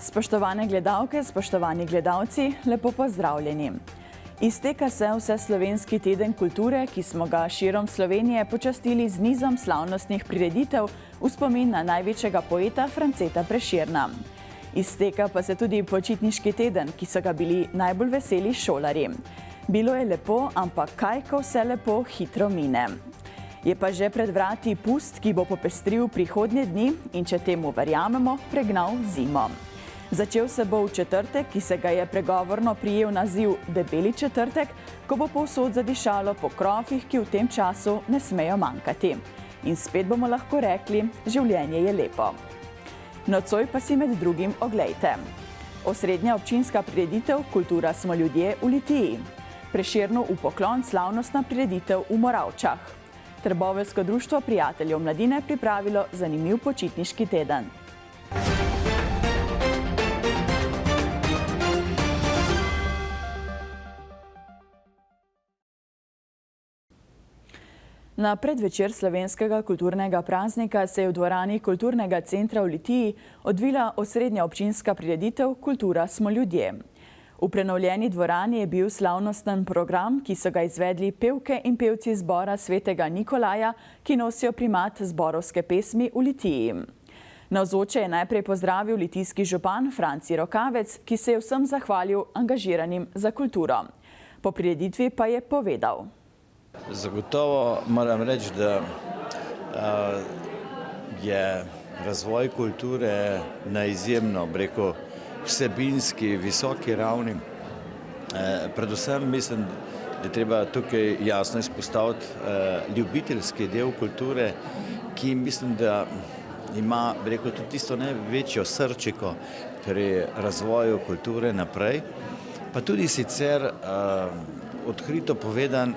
Spoštovane gledalke, spoštovani gledalci, lepo pozdravljeni. Izteka se Vseslovenski teden kulture, ki smo ga širom Slovenije počastili z nizom slavnostnih prireditev v spomin na največjega poeta Franceta Prešerna. Izteka pa se tudi počitniški teden, ki so ga bili najbolj veseli šolarji. Bilo je lepo, ampak kaj, ko vse lepo hitro mine. Je pa že pred vrati pust, ki bo popestril prihodnje dni in, če temu verjamemo, pregnal zimo. Začel se bo v četrtek, ki se ga je pregovorno prijel naziv Debeli četrtek, ko bo povsod zadišalo po krofih, ki v tem času ne smejo manjkati. In spet bomo lahko rekli, življenje je lepo. Nocoj pa si med drugim oglejte. Osrednja občinska prireditev Kultura smo ljudje v Litiji. Prešernu v poklon slavnostna prireditev v Moravčah. Trboveljsko društvo prijateljev mladine pripravilo zanimiv počitniški teden. Na predvečer slovenskega kulturnega praznika se je v dvorani Kulturnega centra v Litiji odvila osrednja občinska prireditev Kultura smo ljudje. V prenovljeni dvorani je bil slavnosten program, ki so ga izvedli pevke in pevci zbora Svetega Nikolaja, ki nosijo primat zborovske pesmi v Litiji. Navzoče je najprej pozdravil litijski župan Franci Rokavec, ki se je vsem zahvalil angažiranim za kulturo. Po prireditvi pa je povedal. Zagotovo moram reči, da je razvoj kulture na izjemno, vsebinski, visoki ravni. Predvsem mislim, da je treba tukaj jasno izpostaviti ljubiteljski del kulture, ki mislim, da ima, tudi tisto največjo srčiko pri razvoju kulture naprej. Pa tudi sicer odkrito povedan,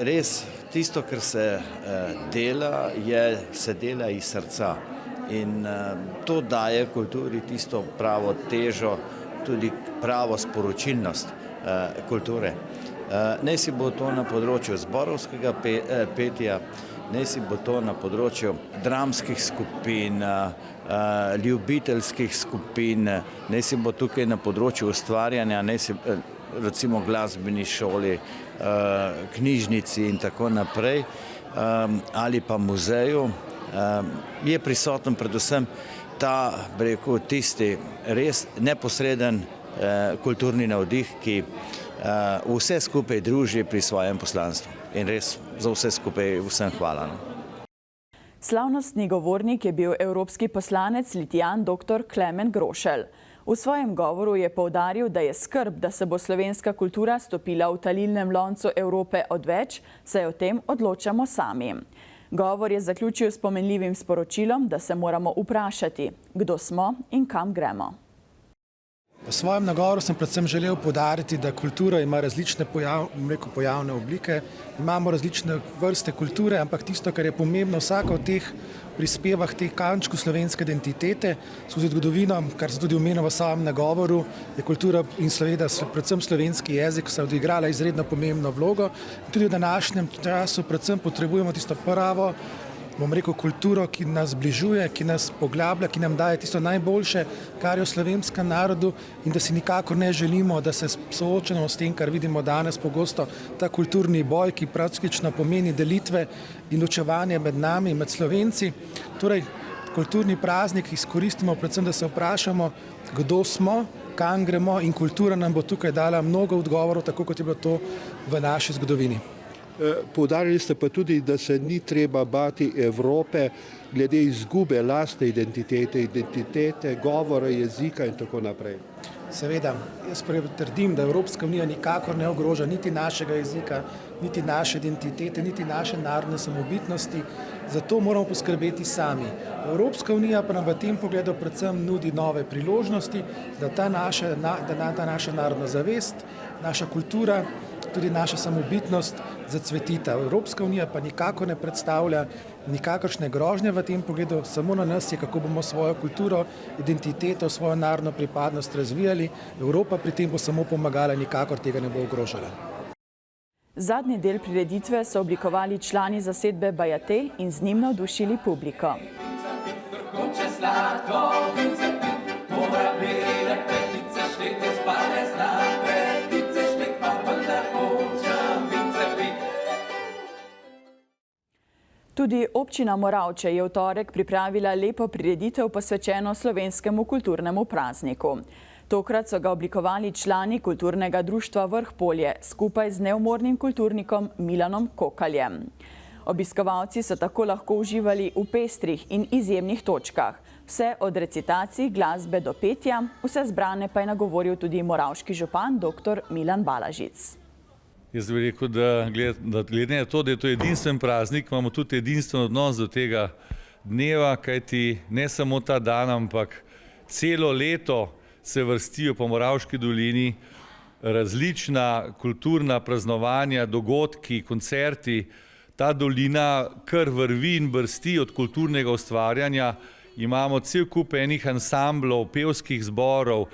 res tisto, kar se dela, se dela iz srca. In to daje kulturi tisto pravo težo, tudi pravo sporočilnost kulture. Naj si bo to na področju zborovskega petja, naj si bo to na področju dramskih skupin, ljubiteljskih skupin, naj si bo tukaj na področju ustvarjanja, naj si recimo glasbeni šoli, knjižnici in tako naprej, ali pa muzeju, je prisoten predvsem ta, tisti res neposreden kulturni navdih, ki vse skupaj druži pri svojem poslanstvu. In res za vse skupaj vsem hvala. Slavnostni govornik je bil evropski poslanec Litijan dr. Klemen Grošelj. V svojem govoru je poudaril, da je skrb, da se bo slovenska kultura stopila v talilnem loncu Evrope odveč, saj o tem odločamo sami. Govor je zaključil s pomenljivim sporočilom, da se moramo vprašati, kdo smo in kam gremo. V svojem nagovoru sem predvsem želel poudariti, da kultura ima različne pojavne oblike, imamo različne vrste kulture, ampak tisto, kar je pomembno, vsaka od teh prispeva k teh kančku slovenske identitete, skozi zgodovino, kar se tudi omenil v samem nagovoru, je kultura in seveda predvsem slovenski jezik se odigrala izredno pomembno vlogo. In tudi v današnjem času predvsem potrebujemo tisto pravo, kulturo, ki nas zbližuje, ki nas poglablja, ki nam daje tisto najboljše, kar je v slovenskem narodu, in da si nikakor ne želimo, da se soočamo s tem, kar vidimo danes pogosto, ta kulturni boj, ki praktično pomeni delitve in ločevanje med nami, med Slovenci. Torej, kulturni praznik izkoristimo predvsem, da se vprašamo, kdo smo, kam gremo, in kultura nam bo tukaj dala mnogo odgovorov, tako kot je bilo to v naši zgodovini. Poudarili ste pa tudi, da se ni treba bati Evrope glede izgube lastne identitete, govora, jezika in tako naprej. Seveda, jaz trdim, da Evropska unija nikakor ne ogroža niti našega jezika, niti naše identitete, niti naše narodne samobitnosti, zato moramo poskrbeti sami. Evropska unija pa nam v tem pogledu predvsem nudi nove priložnosti, da ta naša narodna zavest, naša kultura, tudi naša samobitnost zacvetita. Evropska unija pa nikakor ne predstavlja nikakršne grožnje v tem pogledu, samo na nas je, kako bomo svojo kulturo, identiteto, svojo narodno pripadnost razvijali. Evropa pri tem bo samo pomagala, nikakor tega ne bo ogrožala. Zadnji del prireditve so oblikovali člani zasedbe Bajatelj in z njim navdušili publiko. Tudi občina Moravče je v torek pripravila lepo prireditev posvečeno slovenskemu kulturnemu prazniku. Tokrat so ga oblikovali člani kulturnega društva Vrh Polje skupaj z neumornim kulturnikom Milanom Kokaljem. Obiskovalci so tako lahko uživali v pestrih in izjemnih točkah. Vse od recitacij, glasbe do petja, vse zbrane pa je nagovoril tudi moravški župan dr. Milan Balažic. Jaz bi rekel, da glede na to, da je to edinstven praznik, imamo tudi edinstven odnos do tega dneva, kajti ne samo ta dan, ampak celo leto se vrstijo po Moravški dolini različna kulturna praznovanja, dogodki, koncerti. Ta dolina kar vrvi in brsti od kulturnega ustvarjanja. Imamo cel kup enih ansamblov, pevskih zborov,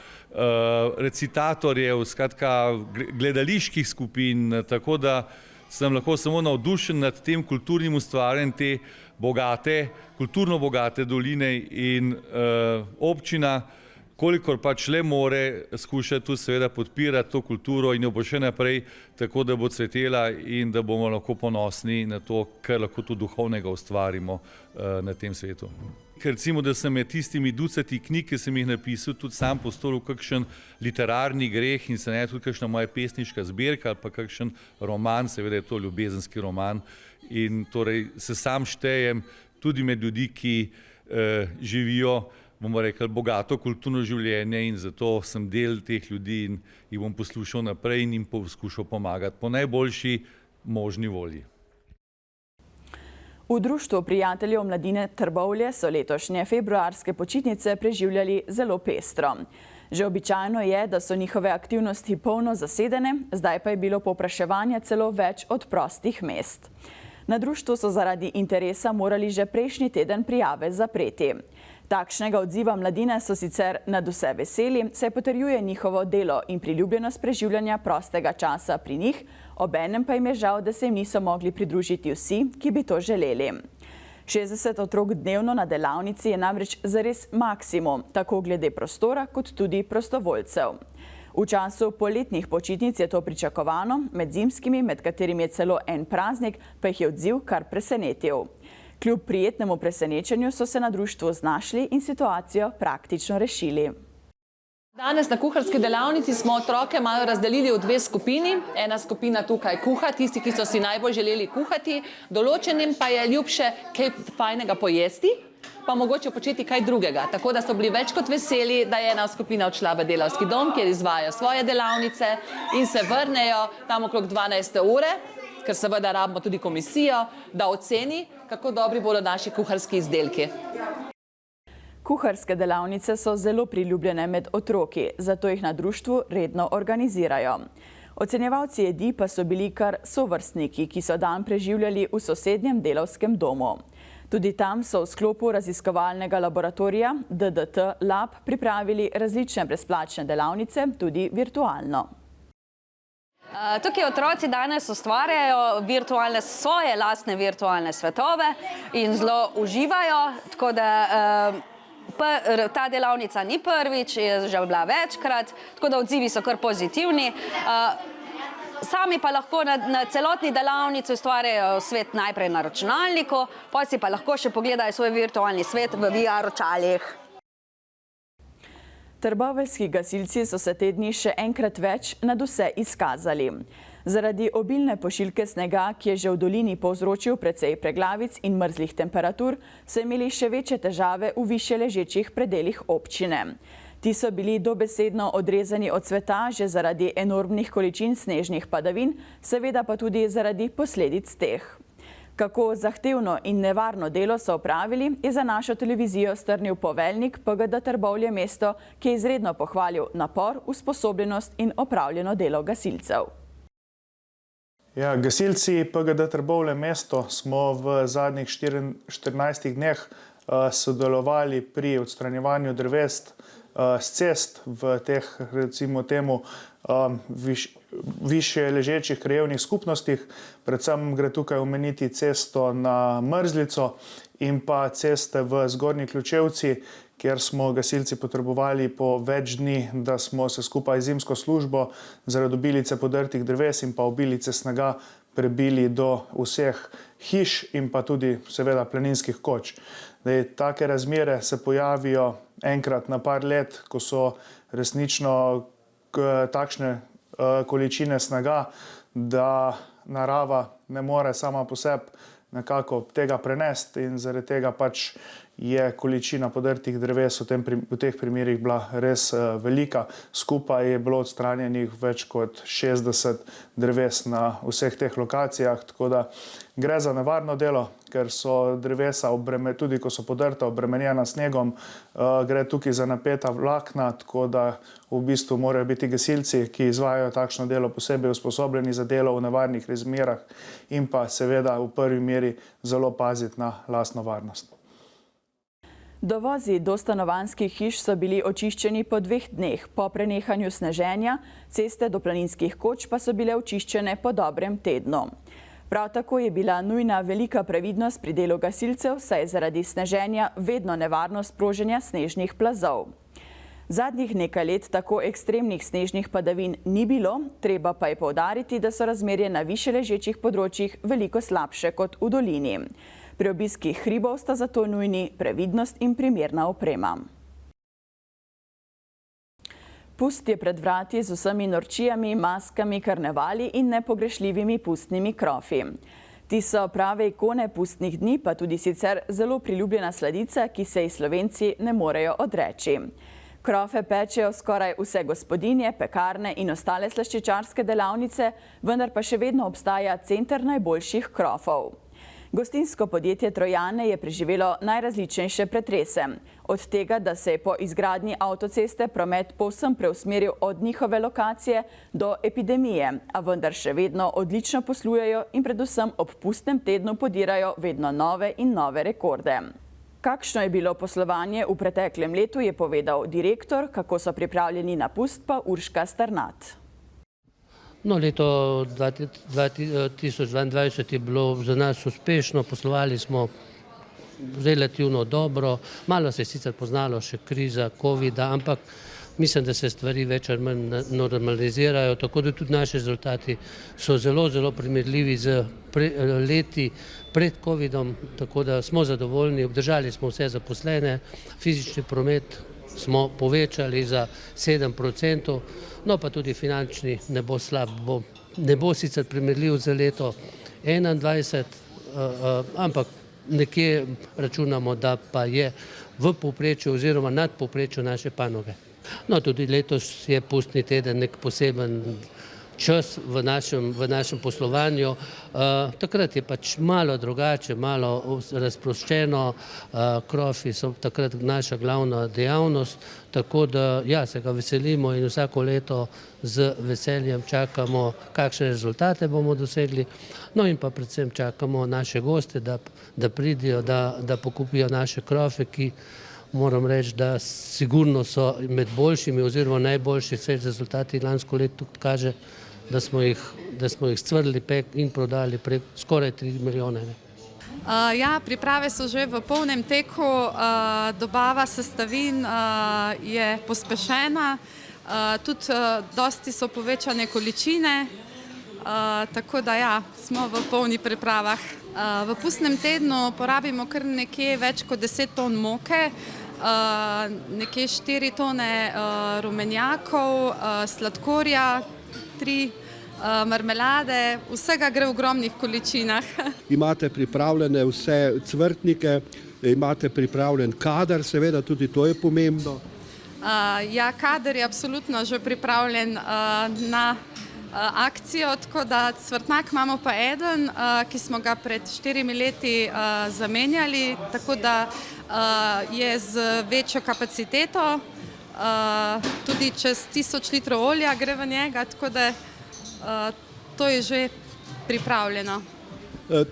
recitatorjev, skratka gledaliških skupin, tako da sem lahko samo navdušen nad tem kulturnim ustvarjanjem te bogate, kulturno bogate doline in občina, kolikor pač le more, skuša tu seveda podpirati to kulturo in jo bo še naprej, tako da bo cvetela in da bomo lahko ponosni na to, kar lahko tu duhovnega ustvarimo na tem svetu. Ker recimo, da sem med tistimi ducati knjig, ki sem jih napisal, tudi sam postoril kakšen literarni greh in se ne tudi kakšna moja pesniška zbirka ali pa kakšen roman, seveda je to ljubezenski roman in torej se sam štejem tudi med ljudi, ki živijo, bomo rekli, bogato kulturno življenje in zato sem del teh ljudi in jih bom poslušal naprej in jim poskušal pomagati po najboljši možni volji. V Društvu prijateljev mladine Trbovlje so letošnje februarske počitnice preživljali zelo pestro. Že običajno je, da so njihove aktivnosti polno zasedene, zdaj pa je bilo povpraševanja celo več od prostih mest. Na društvu so zaradi interesa morali že prejšnji teden prijave zapreti. Takšnega odziva mladine so sicer nadvse veseli, saj potrjuje njihovo delo in priljubljenost preživljanja prostega časa pri njih, obenem pa jim je žal, da se jim niso mogli pridružiti vsi, ki bi to želeli. 60 otrok dnevno na delavnici je namreč zares maksimum, tako glede prostora kot tudi prostovoljcev. V času poletnih počitnic je to pričakovano, med zimskimi, med katerimi je celo en praznik, pa jih je odziv kar presenetil. Kljub prijetnemu presenečenju so se na društvu znašli in situacijo praktično rešili. Danes na kuharski delavnici smo otroke malo razdelili v dve skupini. Ena skupina tukaj kuha, tisti, ki so si najbolj želeli kuhati, določenim pa je ljubše kaj fajnega pojesti, pa mogoče početi kaj drugega. Tako da so bili več kot veseli, da je ena skupina odšla v delavski dom, kjer izvajajo svoje delavnice in se vrnejo tam okrog 12. ure, ker seveda rabimo tudi komisijo, da oceni, kako dobri bodo naši kuharski izdelki. Kuharske delavnice so zelo priljubljene med otroki, zato jih na društvu redno organizirajo. Ocenjevalci jedi pa so bili kar sovrstniki, ki so dan preživljali v sosednjem delavskem domu. Tudi tam so v sklopu raziskovalnega laboratorija DDT Lab pripravili različne brezplačne delavnice, tudi virtualno. Tukaj otroci danes ustvarjajo svoje lastne virtualne svetove in zelo uživajo, tako da ta delavnica ni prvič, je že bila večkrat, tako da odzivi so kar pozitivni. Sami pa lahko na celotni delavnici ustvarjajo svet najprej na računalniku, potem si pa lahko še pogledajo svoj virtualni svet v VR očalih. Trboveljski gasilci so se te dni še enkrat več nadvse izkazali. Zaradi obilne pošiljke snega, ki je že v dolini povzročil precej preglavic in mrzlih temperatur, so imeli še večje težave v višje ležečih predelih občine. Ti so bili dobesedno odrezani od sveta že zaradi enormnih količin snežnih padavin, seveda pa tudi zaradi posledic teh. Kako zahtevno in nevarno delo so opravili, je za našo televizijo strnil poveljnik PGD Trbovlje mesto, ki je izredno pohvalil napor, usposobljenost in opravljeno delo gasilcev. Ja, gasilci PGD Trbovlje mesto smo v zadnjih 14 dneh sodelovali pri odstranjevanju drevest s cest v teh, recimo temu, višje ležečih krajevnih skupnostih. Predvsem gre tukaj omeniti cesto na Mrzlico in pa ceste v Zgornji Ključevci, kjer smo gasilci potrebovali po več dni, da smo se skupaj z zimsko službo zaradi obilice podrtih dreves in pa obilice snega prebili do vseh hiš in pa tudi seveda planinskih koč. Take razmere se pojavijo enkrat na par let, ko so resnično takšne količine snega, da narava ne more sama po sebi nekako tega prenesti in zaradi tega pač je količina podrtih dreves v teh primerih bila res velika. Skupaj je bilo odstranjenih več kot 60 dreves na vseh teh lokacijah, tako da gre za nevarno delo, ker so drevesa, tudi ko so podrta, obremenjena snegom, gre tukaj za napeta vlakna, tako da v bistvu morajo biti gasilci, ki izvajajo takšno delo, posebej usposobljeni za delo v nevarnih razmerah in pa seveda v prvi meri zelo paziti na lastno varnost. Dovozi do stanovanjskih hiš so bili očiščeni po 2 dneh. Po prenehanju sneženja, ceste do planinskih koč pa so bile očiščene po dobrem tednu. Prav tako je bila nujna velika previdnost pri delu gasilcev, saj je zaradi sneženja vedno nevarnost sproženja snežnih plazov. Zadnjih nekaj let tako ekstremnih snežnih padavin ni bilo, treba pa je poudariti, da so razmerje na više ležečih področjih veliko slabše kot v dolini. Pri obiskih hribov sta zato nujni previdnost in primerna oprema. Pust je pred vrati z vsemi norčijami, maskami, karnevali in nepogrešljivimi pustnimi krofi. Ti so prave ikone pustnih dni, pa tudi sicer zelo priljubljena sladica, ki se ji Slovenci ne morejo odreči. Krofe pečejo skoraj vse gospodinje, pekarne in ostale slaščičarske delavnice, vendar pa še vedno obstaja center najboljših krofov. Gostinsko podjetje Trojane je preživelo najrazličnejše pretrese. Od tega, da se je po izgradnji avtoceste promet povsem preusmeril od njihove lokacije do epidemije, a vendar še vedno odlično poslujejo in predvsem ob pustnem tednu podirajo vedno nove in nove rekorde. Kakšno je bilo poslovanje v preteklem letu, je povedal direktor, kako so pripravljeni na pust pa Urška Starnat. No, leto 2022 je bilo za nas uspešno, poslovali smo relativno dobro, malo se je sicer poznalo še kriza COVID-a, ampak mislim, da se stvari več ali manj normalizirajo, tako da tudi naši rezultati so zelo, zelo primerljivi z leti pred COVID-om, tako da smo zadovoljni, obdržali smo vse zaposlene, fizični promet smo povečali za 7%, no pa tudi finančni ne bo slab, ne bo sicer primerljiv za leto 2021, ampak nekje računamo, da pa je v povprečju oziroma nad povprečju naše panoge. No, tudi letos je pustni teden nek poseben čas v našem poslovanju. Takrat je pač malo drugače, malo razproščeno, krofi so takrat naša glavna dejavnost, tako da ja, se ga veselimo in vsako leto z veseljem čakamo, kakšne rezultate bomo dosegli, no in pa predvsem čakamo naše goste, da pridijo, da pokupijo naše krofe, ki moram reči, da sigurno so med boljšimi oziroma najboljši, vse rezultati lansko leto kaže, da smo jih scvrli in prodali prek skoraj 3 milijone. Ja, priprave so že v polnem teku, dobava sestavin je pospešena, tudi dosti so povečane količine, tako da ja, smo v polni pripravah. V pustnem tednu porabimo kar nekje več kot 10 ton moke, nekje 4 tone rumenjakov, sladkorja, 3 marmelade, vsega gre v ogromnih količinah. Imate pripravljene vse cvrtnike, imate pripravljen kader, seveda tudi to je pomembno. Ja, kader je absolutno že pripravljen na akcijo, tako da cvrtnak imamo pa eden, ki smo ga pred 4 leti zamenjali, tako da je z večjo kapaciteto, tudi čez 1000 litrov olja gre v njega, tako da to je že pripravljeno.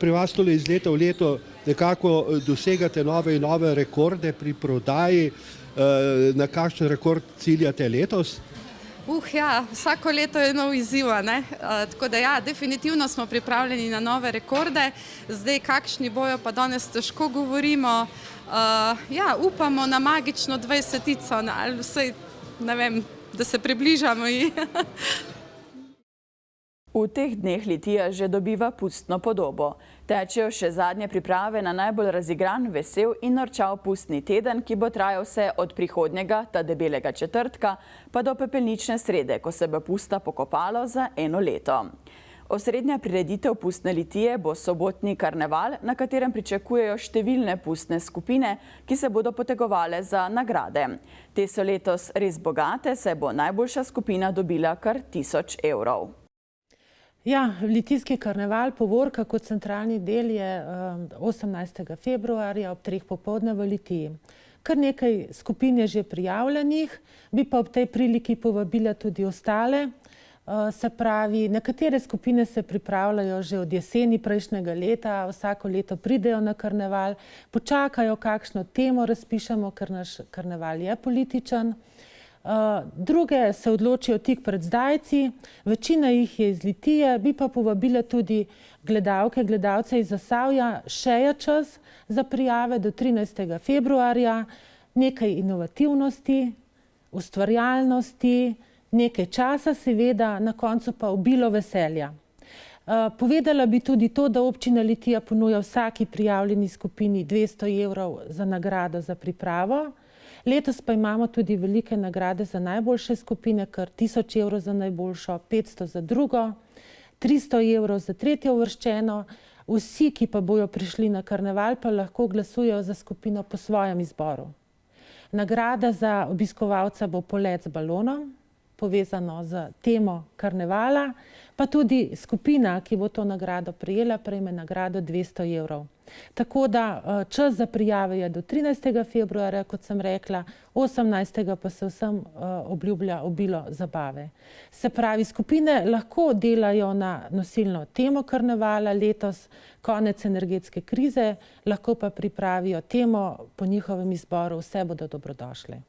Pri vas tole iz leta v leto nekako dosegate nove in nove rekorde pri prodaji. Na kakšen rekord ciljate letos? Ja, vsako leto je nov izziv, ne? Tako da ja, definitivno smo pripravljeni na nove rekorde. Zdaj, kakšni bojo, pa danes težko govorimo. Ja, upamo na magično 20-tico, ali vsaj, ne vem, da se približamo. V teh dneh Litija že dobiva pustno podobo. Tečejo še zadnje priprave na najbolj razigran, vesel in norčav pustni teden, ki bo trajal vse od prihodnjega, ta debelega četrtka, pa do pepelnične srede, ko se bo pusta pokopalo za 1 leto. Osrednja prireditev pustne Litije bo sobotni karneval, na katerem pričakujejo številne pustne skupine, ki se bodo potegovale za nagrade. Te so letos res bogate, saj bo najboljša skupina dobila kar 1000 evrov. Ja, Litijski karneval Povorka kot centralni del je 18. februarja ob 3 popoldne v Litiji. Kar nekaj skupin je že prijavljenih, bi pa ob tej priliki povabila tudi ostale. Se pravi, nekatere skupine se pripravljajo že od jeseni prejšnjega leta, vsako leto pridejo na karneval, počakajo, kakšno temo razpišemo, ker naš karneval je političen. Druge se odločijo tik pred zdajci, večina jih je iz Litije, bi pa povabila tudi gledalke, gledalce iz Zasavja. Še je čas za prijave do 13. februarja, nekaj inovativnosti, ustvarjalnosti, nekaj časa seveda, na koncu pa obilo veselja. Povedala bi tudi to, da občina Litija ponuja vsaki prijavljeni skupini 200 evrov za nagrado za pripravo. Letos pa imamo tudi velike nagrade za najboljše skupine, kar 1000 evrov za najboljšo, 500 za drugo, 300 evrov za tretjo uvrščeno. Vsi, ki pa bojo prišli na karneval, pa lahko glasujejo za skupino po svojem izboru. Nagrada za obiskovalca bo polet z balonom, povezano z temo karnevala, pa tudi skupina, ki bo to nagrado prejela, prejme nagrado 200 evrov. Tako da čas za prijave je do 13. februarja, kot sem rekla, 18. pa se vsem obljublja obilo zabave. Se pravi, skupine lahko delajo na nosilno temo karnevala, letos konec energetske krize, lahko pa pripravijo temo po njihovem izboru, vse bodo dobrodošle.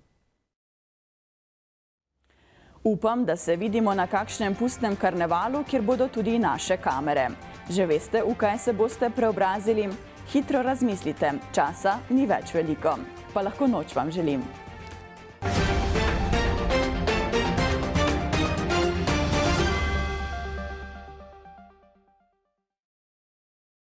Upam, da se vidimo na kakšnem pustnem karnevalu, kjer bodo tudi naše kamere. Že veste, v kaj se boste preobrazili? Hitro razmislite, časa ni več veliko. Pa lahko noč vam želim.